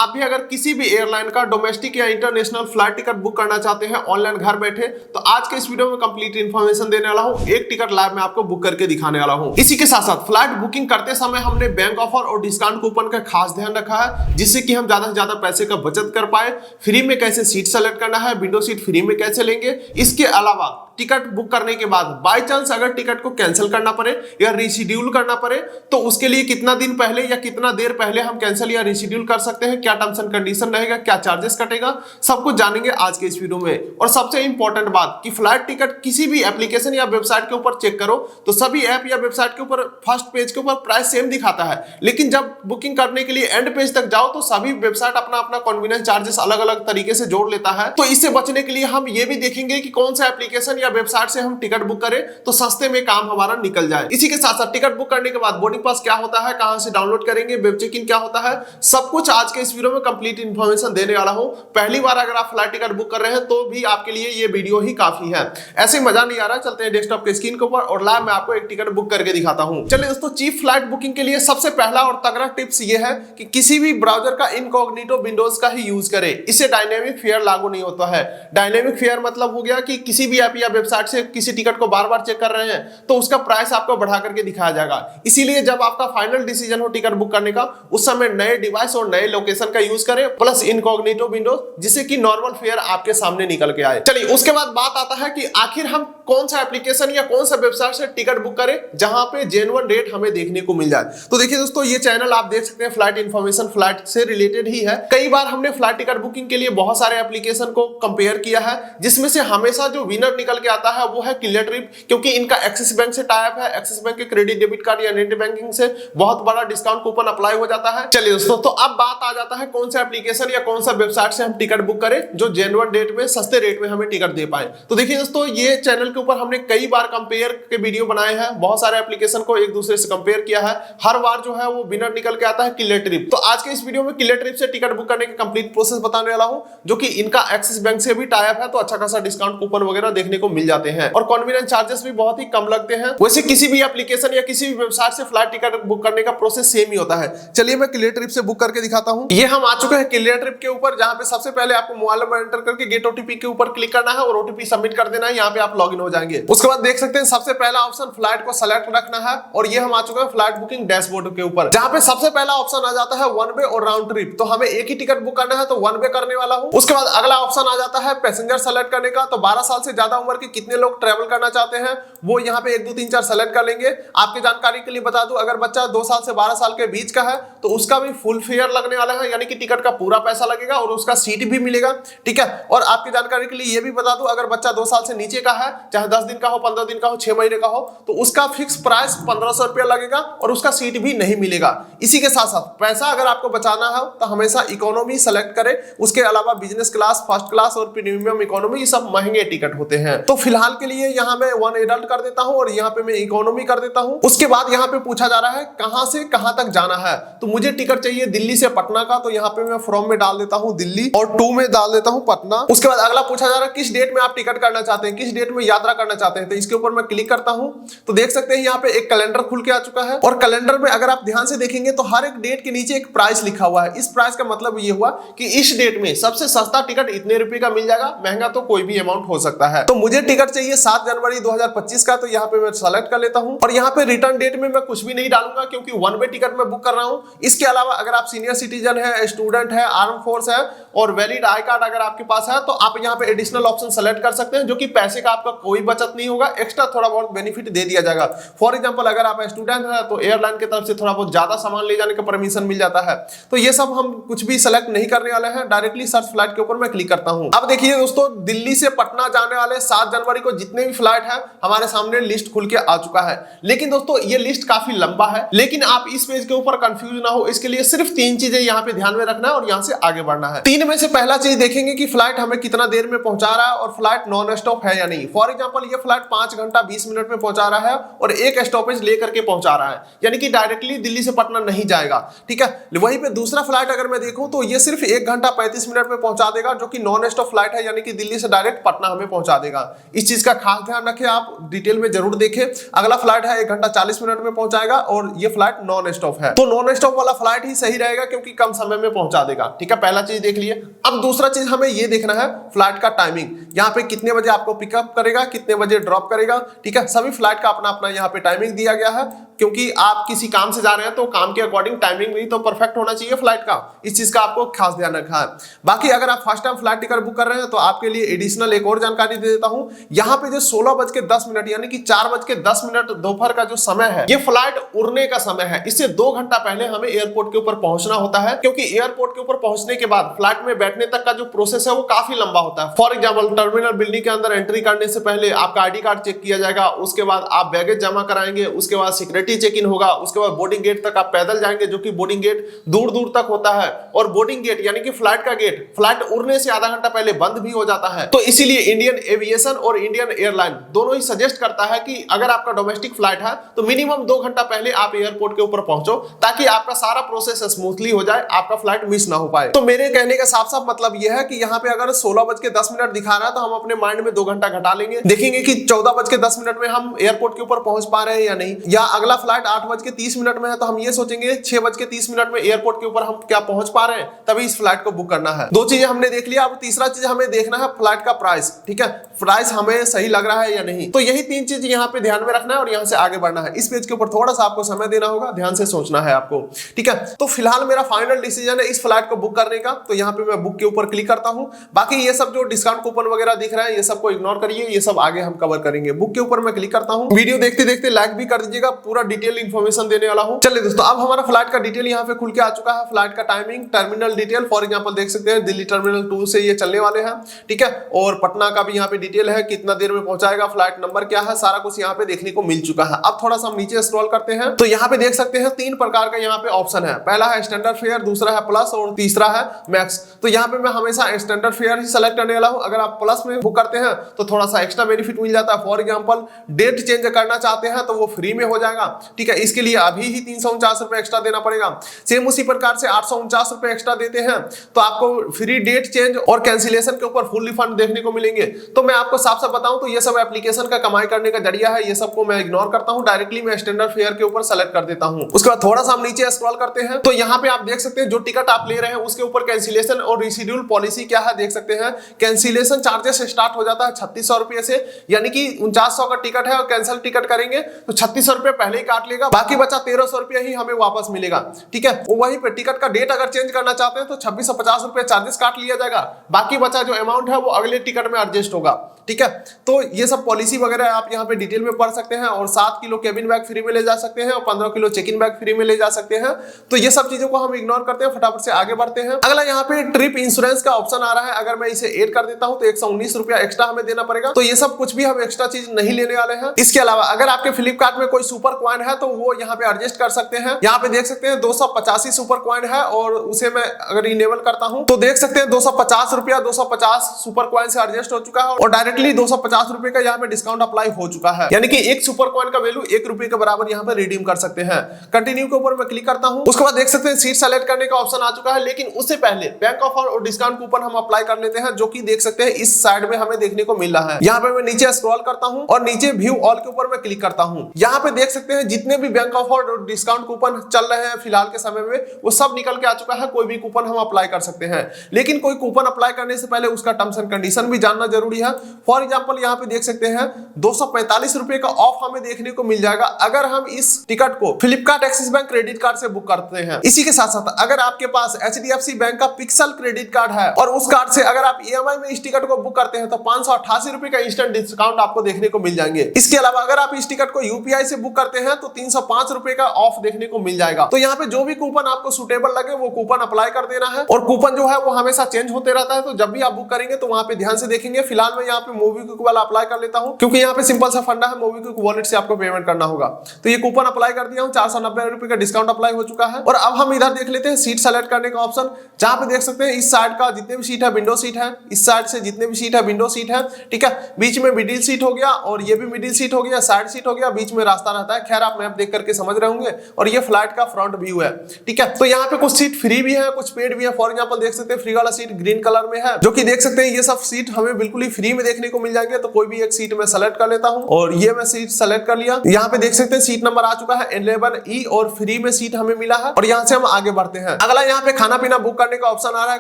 आप भी अगर किसी भी एयरलाइन का डोमेस्टिक या इंटरनेशनल फ्लाइट टिकट बुक करना चाहते हैं ऑनलाइन घर बैठे, तो आज के इस वीडियो में कंप्लीट इन्फॉर्मेशन देने वाला हूं। एक टिकट लाइव में आपको बुक करके दिखाने वाला हूं। इसी के साथ साथ फ्लाइट बुकिंग करते समय हमने बैंक ऑफर और डिस्काउंट कूपन का खास ध्यान रखा है, जिससे कि हम ज्यादा से ज्यादा पैसे का बचत कर पाए। फ्री में कैसे सीट सेलेक्ट करना है, विंडो सीट फ्री में कैसे लेंगे, इसके अलावा टिकट बुक करने के बाद बाय चांस अगर टिकट को कैंसिल करना पड़े या रिशेड्यूल करना पड़े तो उसके लिए कितना दिन पहले या कितना देर पहले हम कैंसिल या रिशेड्यूल कर सकते हैं, क्या टर्म्स एंड कंडीशन रहेगा, क्या चार्जेस कटेगा, सब कुछ जानेंगे आज के इस वीडियो में। और सबसे इंपॉर्टेंट बात कि फ्लाइट टिकट किसी भी एप्लीकेशन या वेबसाइट के ऊपर चेक करो तो सभी ऐप या वेबसाइट के ऊपर फर्स्ट पेज के ऊपर प्राइस सेम दिखाता है, लेकिन जब बुकिंग करने के लिए एंड पेज तक जाओ तो सभी वेबसाइट अपना अपना कन्वीनियंस चार्जेस अलग अलग तरीके से जोड़ लेता है। तो इससे बचने के लिए हम ये भी देखेंगे कि कौन सा एप्लीकेशन या वेबसाइट से हम टिकट बुक करें तो सस्ते में काम हमारा निकल जाए। इसी के साथ साथ टिकट बुक करने के बाद बोर्डिंग पास क्या होता है, कहां से डाउनलोड करेंगे, वेब चेक इन क्या होता है, सब कुछ आज के इस वीडियो में कंप्लीट इंफॉर्मेशन देने वाला हूं। पहली बार अगर आप फ्लाइट टिकट बुक कर रहे हैं तो भी आपके लिए ये वीडियो ही काफी है। ऐसे मजा नहीं आ रहा, चलते हैं डेस्कटॉप के स्क्रीन के ऊपर और लाइव मैं आपको एक टिकट बुक करके दिखाता हूं। चलिए दोस्तों, चीप फ्लाइट बुकिंग के लिए सबसे पहला और तगड़ा टिप्स ये है कि किसी भी ब्राउजर का इनकॉग्निटो विंडोज का ही यूज करें। इससे डायनेमिक फेयर लागू नहीं होता है। डायनेमिक फेयर मतलब हो गया कि किसी भी ऐप या वेबसाइट से किसी टिकट को बार बार चेक कर रहे हैं तो उसका प्राइस आपको बढ़ा करके दिखाया जाएगा। इसीलिए जब आपका फाइनल डिसीजन हो टिकट बुक करने का, उस समय नए डिवाइस और नए लोकेशन का यूज करें प्लस इनकॉग्निटो विंडोज, जिससे कि नॉर्मल फेयर आपके सामने निकल के आए। चलिए, उसके बाद बात आता है कि आखिर हम कौन सा एप्लीकेशन या कौन सा वेबसाइट से टिकट बुक करें जहां पे जेन्युइन रेट हमें देखने को मिल जाए। तो देखिए दोस्तों, ये चैनल आप देख सकते हैं फ्लाइट इन्फॉर्मेशन फ्लाइट से रिलेटेड ही है। कई बार हमने फ्लाइट टिकट बुकिंग के लिए बहुत सारे एप्लीकेशन को कंपेयर किया है, जिसमें से हमेशा जो विनर निकल के आता है वो है क्लियर ट्रिप, क्योंकि इनका एक्सिस बैंक से टाई अप है। एक्सिस बैंक के क्रेडिट डेबिट कार्ड या नेट बैंकिंग से बहुत बड़ा डिस्काउंट कूपन अप्लाई हो जाता है। चलिए दोस्तों, तो अब बात आ जाता है कौन सा एप्लीकेशन या कौन सा वेबसाइट से हम टिकट बुक करें जो जेन्युइन डेट में सस्ते रेट में हमें टिकट दे पाए। तो देखिए दोस्तों, ये चैनल के ऊपर हमने कई बार कंपेयर के वीडियो बनाए हैं, बहुत सारे एप्लीकेशन को एक दूसरे से कंपेयर किया है। हर बार जो है वो विनर निकल के आता है क्लियर ट्रिप। तो आज के इस वीडियो में क्लियर ट्रिप से टिकट बुक करने का कंप्लीट प्रोसेस बताने वाला हूं, जो कि इनका एक्सिस बैंक से भी टाई अप है, तो अच्छा खासा डिस्काउंट कूपन वगैरह देखने को मिल जाते हैं और कन्वीनियंस चार्जेस भी बहुत ही कम लगते हैं। वैसे किसी भी एप्लीकेशन या किसी भी वेबसाइट से फ्लाइट टिकट बुक करने का प्रोसेस सेम ही होता है। चलिए मैं क्लियर ट्रिप से बुक करके दिखाता हूं। ये हम आ चुके हैं क्लियर ट्रिप के ऊपर, जहां पे सबसे पहले आपको मोबाइल नंबर एंटर करके गेट ओटीपी के ऊपर क्लिक करना है और ओटीपी सबमिट कर देना है। यहाँ पे आप लॉगिन हो जाएंगे। उसके बाद देख सकते हैं सबसे पहला ऑप्शन फ्लाइट को सेलेक्ट रखना है और ये हम आ चुके हैं फ्लाइट बुकिंग डैशबोर्ड के ऊपर, जहां पे सबसे पहला ऑप्शन आ जाता है वन वे और राउंड ट्रिप। तो हमें एक ही टिकट बुक करना है तो वन वे करने वाला हूं। उसके बाद अगला ऑप्शन आ जाता है पैसेंजर सेलेक्ट करने का। तो 12 साल से ज्यादा उम्र के कितने लोग ट्रेवल करना चाहते हैं वो यहाँ पे 1 2 3 4 सेलेक्ट कर लेंगे। आपके जानकारी के लिए बता दूं, अगर बच्चा 2 साल से 12 साल के बीच का है तो उसका भी फुल फेयर लगने वाला है, यानी कि टिकट का पूरा पैसा लगेगा और उसका सीट भी मिलेगा। ठीक है, और आपकी जानकारी के लिए ये भी बता दूं, अगर बच्चा 2 साल से नीचे का है, चाहे 10 दिन का हो, 15 दिन का हो, 6 महीने का हो, तो उसका फिक्स प्राइस 1500 रुपया लगेगा और उसका सीट भी नहीं मिलेगा। इसी के साथ साथ पैसा अगर आपको बचाना है तो हमेशा इकोनॉमी सेलेक्ट करें। उसके अलावा बिजनेस क्लास, फर्स्ट क्लास और प्रीमियम इकोनॉमी, ये सब महंगे टिकट होते हैं। तो फिलहाल के लिए यहाँ मैं 1 एडल्ट कर देता हूँ और यहाँ पे मैं इकोनॉमी कर देता हूँ। उसके बाद यहाँ पे पूछा जा रहा है कहां से कहां तक जाना है। तो मुझे टिकट चाहिए दिल्ली से पटना का, तो यहाँ पे मैं फ्रॉम में डाल देता हूँ दिल्ली और टू में डाल देता हूँ पटना। उसके बाद अगला पूछा जा रहा है किस डेट में आप टिकट करना चाहते हैं, किस डेट में यात्रा करना चाहते हैं। तो इसके ऊपर मैं क्लिक करता हूँ तो देख सकते हैं यहाँ पे एक कैलेंडर खुल के आ चुका है और कैलेंडर में अगर आप ध्यान से देखेंगे तो हर एक डेट के नीचे एक प्राइस लिखा हुआ है। इस प्राइस का मतलब ये हुआ कि इस डेट में सबसे सस्ता टिकट इतने रुपए का मिल जाएगा, महंगा तो कोई भी अमाउंट हो सकता है। तो मुझे टिकट चाहिए 7 जनवरी 2025 का, तो यहाँ पे मैं सेलेक्ट कर लेता हूँ और यहाँ पे रिटर्न डेट में मैं कुछ भी नहीं डालूंगा क्योंकि वन वे टिकट में बुक कर रहा हूँ। इसके अलावा अगर आप सीनियर सिटीजन है, स्टूडेंट है, आर्म फोर्स है और वैलिड आई कार्ड अगर आपके पास है तो आप यहाँ पे एडिशनल ऑप्शन सेलेक्ट कर सकते हैं, जो कि पैसे का आपका कोई बचत नहीं होगा, एक्स्ट्रा थोड़ा बहुत बेनिफिट दे दिया जाएगा। फॉर एग्जांपल अगर आप स्टूडेंट है तो एयरलाइन की तरफ से थोड़ा बहुत ज्यादा सामान ले जाने का परमिशन मिल जाता है। तो ये सब हम कुछ भी सेलेक्ट नहीं करने वाले हैं, डायरेक्टली सर्च फ्लाइट के ऊपर मैं क्लिक करता हूं। अब देखिए दोस्तों, दिल्ली से पटना जाने वाले 7 जनवरी को जितने भी फ्लाइट है हमारे सामने लिस्ट खुल के आ चुका है। लेकिन दोस्तों ये लिस्ट काफी लंबा है, लेकिन आप इस पेज के ऊपर कंफ्यूज ना हो इसके लिए सिर्फ 3 चीजें यहाँ पे ध्यान में रखना है और यहाँ से आगे बढ़ना है। 3 में से पहला चीज देखेंगे कि फ्लाइट हमें कितना देर में पहुंचा रहा है और फ्लाइट नॉन स्टॉप है या नहीं। फॉर एग्जांपल ये फ्लाइट 5 घंटा 20 मिनट में पहुंचा रहा है और एक स्टॉपेज लेकर के पहुंचा रहा है, यानी कि डायरेक्टली दिल्ली से पटना नहीं जाएगा, ठीक है। वहीं पे दूसरा फ्लाइट अगर मैं देखूं तो ये सिर्फ 1 घंटा 35 मिनट में पहुंचा देगा, जो कि नॉन स्टॉप फ्लाइट है, यानी कि दिल्ली से डायरेक्ट पटना हमें पहुंचा देगा। इस चीज का खास ध्यान रखें, आप डिटेल में जरूर देखें। अगला फ्लाइट है 1 घंटा 40 मिनट में पहुंचाएगा और ये फ्लाइट नॉन स्टॉप है, तो नॉन स्टॉप वाला फ्लाइट ही सही रहेगा क्योंकि कम समय में पहुंचा देगा, ठीक है। पहला चीज देख लिए। अब दूसरा चीज हमें ये देखना है फ्लाइट का टाइमिंग, यहाँ पे कितने बजे आपको पिकअप करेगा, कितने बजे ड्रॉप करेगा, ठीक है। सभी फ्लाइट का अपना अपना यहाँ पे टाइमिंग दिया गया है, क्योंकि आप किसी काम से जा रहे हैं तो काम के अकॉर्डिंग टाइमिंग भी तो परफेक्ट होना चाहिए फ्लाइट का। इस चीज का आपको खास ध्यान रखना है। बाकी अगर आप first time flight ticket book कर रहे हैं तो आपके लिए एडिशनल एक और जानकारी दे देता हूं। यहाँ पे जो 16:10 यानी कि 4:10 दोपहर का जो समय है, ये फ्लाइट उड़ने का समय है। इससे 2 घंटा पहले हमें एयरपोर्ट के ऊपर पहुंचना होता है, क्योंकि एयरपोर्ट के ऊपर पहुंचने के बाद फ्लाइट में बैठने तक का जो प्रोसेस है वो काफी लंबा होता है। फॉर एग्जाम्पल, टर्मिनल बिल्डिंग के अंदर एंट्री करने से पहले आपका आईडी कार्ड चेक किया जाएगा, उसके बाद आप बैगेज जमा कराएंगे, उसके बाद सिक्योरिटी चेक इन होगा, उसके बाद बोर्डिंग गेट तक आप पैदल जाएंगे, जो कि बोर्डिंग गेट दूर दूर तक होता है। और बोर्डिंग गेट यानी कि फ्लाइट का गेट फ्लाइट उड़ने से आधा घंटा पहले बंद भी हो जाता है। तो इसीलिए इंडियन एविएशन और इंडियन एयरलाइन दोनों ही सजेस्ट करता है कि अगर आपका डोमेस्टिक फ्लाइट है तो मिनिमम 2 घंटा पहले आप एयरपोर्ट के ऊपर पहुंचो, ताकि आपका सारा प्रोसेस स्मूथली हो जाए, आपका फ्लाइट मिस ना हो पाए। तो मेरे कहने का साफ साफ मतलब यह है कि यहाँ पे अगर 16:10 दिखा रहा है तो हम अपने माइंड में 2 घंटा घटा लेंगे, देखेंगे कि 14:10 में हम एयरपोर्ट के ऊपर पहुंच पा रहे हैं या नहीं, या अगला फ्लाइट 8:30 में है तो हम ये सोचेंगे 6:30 में एयरपोर्ट के ऊपर हम क्या पहुंच पा रहे हैं, तभी इस फ्लाइट को बुक करना है। 2 चीजें हमने देख लिया। अब तीसरा चीज हमें देखना है फ्लाइट का प्राइस, ठीक है। प्राइस हमें सही लग रहा है या नहीं, तो यही 3 चीज यहाँ पे ध्यान में रखना है और यहाँ से आगे बढ़ना है। इस पेज के ऊपर थोड़ा सा आपको समय देना होगा, ध्यान से सोचना है आपको, ठीक है। तो फिलहाल मेरा फाइनल डिसीजन है इस फ्लाइट को बुक करने का, तो यहाँ पे मैं बुक के ऊपर क्लिक करता हूँ। बाकी ये सब जो डिस्काउंट कूपन वगैरह दिख रहा है ये सबको इग्नोर करिए, ये सब आगे हम कवर करेंगे। बुक के ऊपर मैं क्लिक करता हूँ। वीडियो देखते देखते लाइक भी कर दीजिएगा, पूरा डिटेल इन्फॉर्मेशन देने वाला हूँ। चलिए दोस्तों, अब हमारा फ्लाइट का डिटेल यहाँ पे खुल के आ चुका है। फ्लाइट का timing, terminal detail, for example देख सकते हैं दिल्ली टर्मिनल 2 से ये चलने वाले हैं, ठीक है। और पटना का भी यहाँ पे डिटेल है, कितना देर में पहुंचाएगा, फ्लाइट नंबर क्या है, सारा कुछ यहाँ पे देखने को मिल चुका है। अब थोड़ा सा हम नीचे स्क्रॉल करते हैं तो यहाँ पे देख सकते हैं 3 प्रकार का यहाँ पे ऑप्शन है। पहला है स्टैंडर्ड फेयर, दूसरा है प्लस और तीसरा है मैक्स। तो यहाँ पे मैं हमेशा स्टैंडर्ड फेयर ही सेलेक्ट करने वाला हूँ। अगर आप प्लस में बुक करते हैं तो थोड़ा सा एक्स्ट्रा बेनिफिट मिल जाता है। फॉर एग्जाम्पल, डेट चेंज करना चाहते हैं तो वो फ्री में हो जाएगा, ठीक है। इसके लिए अभी ही 349 रुपए एक्स्ट्रा देना पड़ेगा। सेम उसी प्रकार से 849 रुपए एक्स्ट्रा देते हैं तो आपको फ्री डेट चेंज और कैंसिलेशन के ऊपर फुल रिफंड देखने को मिलेंगे। तो मैं आपको साफ साफ बताऊं तो ये सब एप्लीकेशन का कमाई करने का जरिया है, ये सबको मैं इग्नोर करता हूं, डायरेक्टली मैं स्टैंडर्ड फेयर के ऊपर सेलेक्ट कर देता हूं। उसके बाद थोड़ा सा हम नीचे स्क्रॉल करते हैं तो यहाँ पे आप देख सकते हैं जो टिकट आप ले रहे हैं उसके ऊपर कैंसिलेशन और रिशेड्यूल पॉलिसी क्या है देख सकते हैं। कैंसिलेशन चार्जेस स्टार्ट हो जाता है 3600 रुपए से, यानी कि 4900 का टिकट है और कैंसिल टिकट करेंगे तो 3600 रुपए पहले ही काट लेगा, बाकी बचा 1300 रुपए ही हमें वापस मिलेगा, ठीक है। वहीं पे टिकट का डेट अगर चेंज करना चाहते हैं तो 2650 रुपए चार्जेस काट लिया जाएगा, बाकी बचा जो अमाउंट है वो अगले टिकट में एडजस्ट होगा, ठीक है। तो ये सब पॉलिसी वगैरह आप यहाँ पे डिटेल में पढ़ सकते हैं। और 7 किलो केबिन बैग फ्री में ले जा सकते हैं और 15 kilo check in bag free में ले जा सकते हैं। तो ये सब चीजों को हम इग्नोर करते हैं, फटाफट से आगे बढ़ते हैं। अगला यहाँ पे ट्रिप इंश्योरेंस का ऑप्शन आ रहा है, अगर मैं इसे ऐड कर देता हूँ तो 119 रुपया एक्स्ट्रा हमें देना पड़ेगा। तो ये सब कुछ भी हम एक्स्ट्रा चीज नहीं लेने वाले हैं। इसके अलावा अगर आपके फ्लिपकार्ट में कोई सुपर कॉइन है तो वो यहाँ पे एडजस्ट कर सकते हैं। यहाँ पे देख सकते हैं 285 सुपर कॉइन है और उसे मैं अगर इनेबल करता हूँ तो देख सकते हैं 250 रुपया 250 सुपर कॉइन से एडजस्ट हो चुका है और डायरेक्टली 250 रुपए का यहाँ पे डिस्काउंट अप्लाई हो चुका है, यानी कि एक सुपर कॉइन का वैल्यू 1 रुपए के बराबर यहाँ पे रिडीम कर सकते हैं। कंटिन्यू के ऊपर मैं क्लिक करता हूँ। उसके बाद देख सकते हैं सीट सेलेक्ट करने का ऑप्शन आ चुका है, लेकिन उससे पहले बैंक ऑफर और डिस्काउंट कूपन हम अप्लाई कर लेते हैं, जो कि देख सकते हैं इस साइड में हमें देखने को मिल रहा है। यहाँ पे मैं नीचे स्क्रॉल करता हूँ और नीचे व्यू ऑल के ऊपर मैं क्लिक करता हूँ। यहाँ पे देख सकते हैं जितने भी बैंक ऑफर और डिस्काउंट कूपन चल रहे हैं फिलहाल के समय में वो सब निकल के आ चुका है। कोई भी कूपन हम अप्लाई कर सकते हैं, लेकिन कोई कूपन अप्लाई करने से पहले उसका टर्म्स एंड कंडीशन भी जानना जरूरी है। फॉर एग्जांपल यहाँ पे देख सकते हैं 245 रुपए का ऑफ हमें देखने को मिल जाएगा अगर हम इस टिकट को Flipkart axis bank credit card से बुक करते हैं। इसी के साथ साथ अगर आपके पास HDFC बैंक का पिक्सल क्रेडिट कार्ड है और उस कार्ड से अगर आप EMI में इस टिकट को बुक करते हैं तो 588 रुपए का इंस्टेंट डिस्काउंट आपको देखने को मिल जाएंगे। इसके अलावा अगर आप इस टिकट को UPI से बुक करते हैं हैं तो 305 रुपए का ऑफ देखने को मिल जाएगा। तो यहाँ पे जो भी कूपन आपको सुटेबल लगे वो कूपन अप्लाई कर देना है। और कूपन जो है वो हमेशा चेंज होते रहता है, तो जब भी आप बुक करेंगे तो वहां पे ध्यान से देखेंगे। फिलहाल मैं यहाँ पे मोबीक्विक वाला अप्लाई कर लेता हूँ, क्योंकि यहाँ पे सिंपल सा फंडा है, मोबीक्विक वॉलेट से आपको पेमेंट करना होगा। तो ये कूपन अप्लाई कर दिया हूँ, 490 रुपए का डिस्काउंट अप्लाई हो चुका है। और अब हम इधर देख लेते हैं सीट सेलेक्ट करने का ऑप्शन, जहां पे देख सकते हैं इस साइड का जितने भी सीट है विंडो सीट है, इस साइड से जितने भी सीट है विंडो सीट है, ठीक है। बीच में मिडिल सीट हो गया और ये भी मिडिल सीट हो गया, साइड सीट हो गया, बीच में रास्ता रहता है। खैर आप मैप देख करके समझ रहे होंगे। और ये फ्लाइट का फ्रंट व्यू है, ठीक है। तो यहाँ पे कुछ सीट फ्री भी है, कुछ पेड भी है। फॉर एग्जांपल देख सकते हैं फ्री वाला सीट ग्रीन कलर में है, जो कि देख सकते हैं ये सब सीट हमें बिल्कुल ही फ्री में देखने को मिल जाएंगे। तो कोई भी एक सीट में सेलेक्ट कर लेता हूँ और ये मैं सीट सेलेक्ट कर लिया। यहाँ पे देख सकते हैं सीट नंबर आ चुका है 11E और फ्री में सीट हमें मिला है। और यहाँ से हम आगे बढ़ते हैं। अगला यहाँ पे खाना पीना बुक करने का ऑप्शन आ रहा है,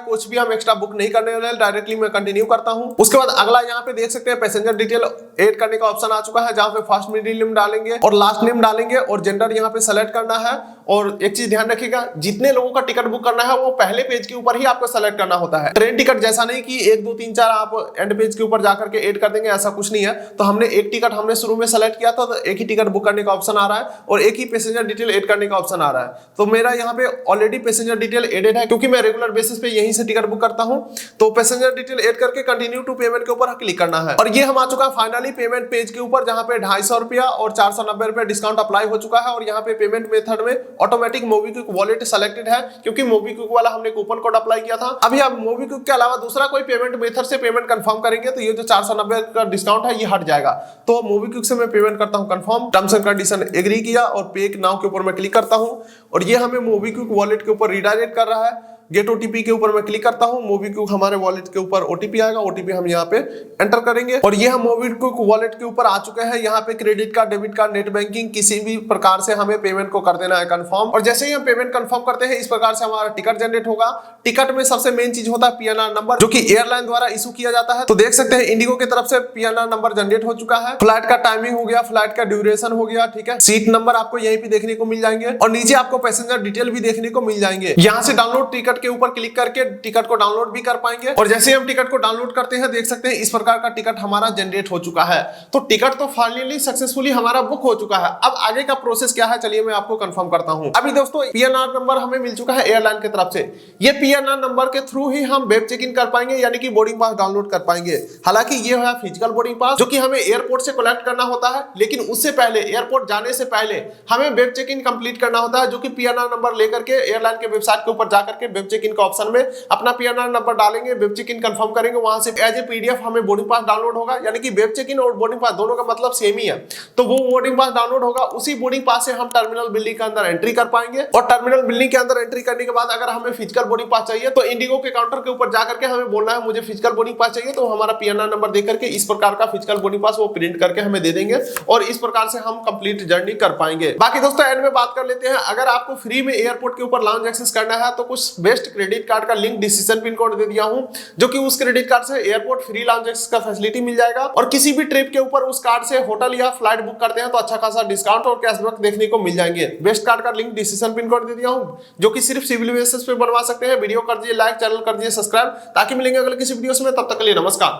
कुछ भी हम एक्स्ट्रा बुक नहीं करने वाले, डायरेक्टली मैं कंटिन्यू करता हूँ। उसके बाद अगला यहाँ पे देख सकते हैं पैसेंजर डिटेल ऐड करने का ऑप्शन आ चुका है, जहाँ पे फर्स्ट मिडिल नेम डालेंगे और लास्ट नेम डालेंगे और जेंडर यहाँ पे सेलेक्ट करना है। और एक चीज ध्यान रखिएगा, जितने लोगों का टिकट बुक करना है वो पहले पेज के ऊपर ही आपको सेलेक्ट करना होता है। ट्रेन टिकट जैसा नहीं कि 1 2 3 4 आप एंड पेज के ऊपर जाकर के ऐड कर देंगे, ऐसा कुछ नहीं है। तो हमने एक टिकट हमने शुरू में सेलेक्ट किया था, तो एक ही टिकट बुक करने का ऑप्शन आ रहा है और एक ही पैसेंजर डिटेल ऐड करने का ऑप्शन आ रहा है। तो मेरा यहाँ पे ऑलरेडी पैसेंजर डिटेल एडेड है, क्योंकि मैं रेगुलर बेसिस पे यहीं से टिकट बुक करता हूँ। तो पैसेंजर डिटेल ऐड करके कंटिन्यू टू पेमेंट के ऊपर क्लिक करना है। और ये हम आ चुका है फाइनली पेमेंट पेज के ऊपर, जहाँ पे 250 रुपया और 490 रुपया डिस्काउंट अप्लाई हो चुका है। और यहाँ पे पेमेंट मेथड में ऑटोमेटिक मोबीक्विक वॉलेट सेलेक्टेड है, क्योंकि मोबीक्विक वाला हमने कूपन कोड अप्लाई किया था। अभी आप मोबीक्विक के अलावा दूसरा कोई पेमेंट मेथड से पेमेंट कंफर्म करेंगे तो ये जो 490 का डिस्काउंट है ये हट जाएगा। तो मोबीक्विक से मैं पेमेंट करता हूं confirm, terms and condition agree किया और पे नाउ के ऊपर मैं क्लिक करता हूं। और ये हमें मोबीक्विक वॉलेट के ऊपर रिडायरेक्ट कर रहा है। गेट ओटीपी के ऊपर मैं क्लिक करता हूं, मोबीक्विक हमारे वॉलेट के ऊपर ओटीपी आएगा, ओटीपी हम यहाँ पे एंटर करेंगे। और ये हम मोबीक्विक वॉलेट के ऊपर आ चुके हैं। यहाँ पे credit card, debit card, net banking किसी भी प्रकार से हमें पेमेंट को कर देना है कंफर्म। और जैसे ही हम पेमेंट कंफर्म करते हैं इस प्रकार से हमारा टिकट जनरेट होगा। टिकट में सबसे मेन चीज होता है पीएनआर नंबर, जो कि एयरलाइन द्वारा इशू किया जाता है। तो देख सकते हैं इंडिगो की तरफ से पीएनआर नंबर जनरेट हो चुका है। फ्लाइट का टाइमिंग हो गया, फ्लाइट का ड्यूरेशन हो गया, ठीक है। सीट नंबर आपको यहीं पे देखने को मिल जाएंगे और नीचे आपको पैसेंजर डिटेल भी देखने को मिल जाएंगे। यहाँ से डाउनलोड टिकट के ऊपर क्लिक करके टिकट को डाउनलोड भी कर पाएंगे। और जैसे हम टिकट को डाउनलोड करते हैं देख सकते हैं इस प्रकार का टिकट हमारा जनरेट हो चुका है। तो टिकट तो फाइनली सक्सेसफुली हमारा बुक हो चुका है। अब आगे का प्रोसेस क्या है चलिए मैं आपको कंफर्म करता हूं। अभी दोस्तों पीएनआर नंबर हमें मिल चुका है एयरलाइन की तरफ से। ये पीएनआर नंबर के थ्रू ही हम वेब चेक इन कर पाएंगे, यानी कि बोर्डिंग पास डाउनलोड कर पाएंगे। हालांकि ये है फिजिकल बोर्डिंग पास, जो कि हमें एयरपोर्ट से कलेक्ट करना होता है, लेकिन उससे पहले एयरपोर्ट जाने से पहले हमें वेब चेक इन कंप्लीट करना होता है, जो कि पीएनआर नंबर लेकर के एयरलाइन के वेबसाइट के ऊपर जाकर के वेब चेक इन का ऑप्शन में अपना पीएनआर नंबर डालेंगे, वेब चेक इन कंफर्म करेंगे, वहां से एज ए पीडीएफ हमें बोर्डिंग पास डाउनलोड होगा। यानी कि वेब चेक इन और बोर्डिंग पास दोनों का मतलब सेम ही है। तो वो बोर्डिंग पास डाउनलोड होगा, उसी बोर्डिंग पास से हम टर्मिनल बिल्डिंग के अंदर एंट्री कर पाएंगे। और टर्मिनल बिल्डिंग के अंदर एंट्री करने के बाद अगर हमें फिजिकल बोर्डिंग पास चाहिए तो इंडिगो के काउंटर के ऊपर जाकर के हमें बोलना है मुझे फिजिकल बोर्डिंग पास चाहिए, तो हमारा पीएनआर नंबर देकर के इस प्रकार का फिजिकल बोर्डिंग पास वो प्रिंट करके हमें दे देंगे और इस प्रकार से हम कंप्लीट जर्नी कर पाएंगे। बाकी दोस्तों एंड में बात कर लेते हैं, अगर आपको फ्री में एयरपोर्ट के ऊपर लाउंज एक्सेस करना है तो कुछ बेस्ट क्रेडिट कार्ड का लिंक डिसीजन पिन कोड दे दिया हूं, जो कि उस क्रेडिट कार्ड से एयरपोर्ट फ्री लाउंज एक्सेस का फैसिलिटी मिल जाएगा। और किसी भी ट्रिप के ऊपर उस कार्ड से होटल या फ्लाइट बुक करते हैं तो अच्छा खासा डिस्काउंट और कैशबैक देखने को मिल जाएंगे। बेस्ट कार्ड का लिंक डिसीजन पिन कोड दे दिया हूं, जो कि सिर्फ सिविल बेसिस पे बनवा सकते हैं। वीडियो कर दीजिए लाइक, चैनल कर दीजिए सब्सक्राइब, ताकि मिलेंगे अगले किसी वीडियो में। तब तक के लिए नमस्कार।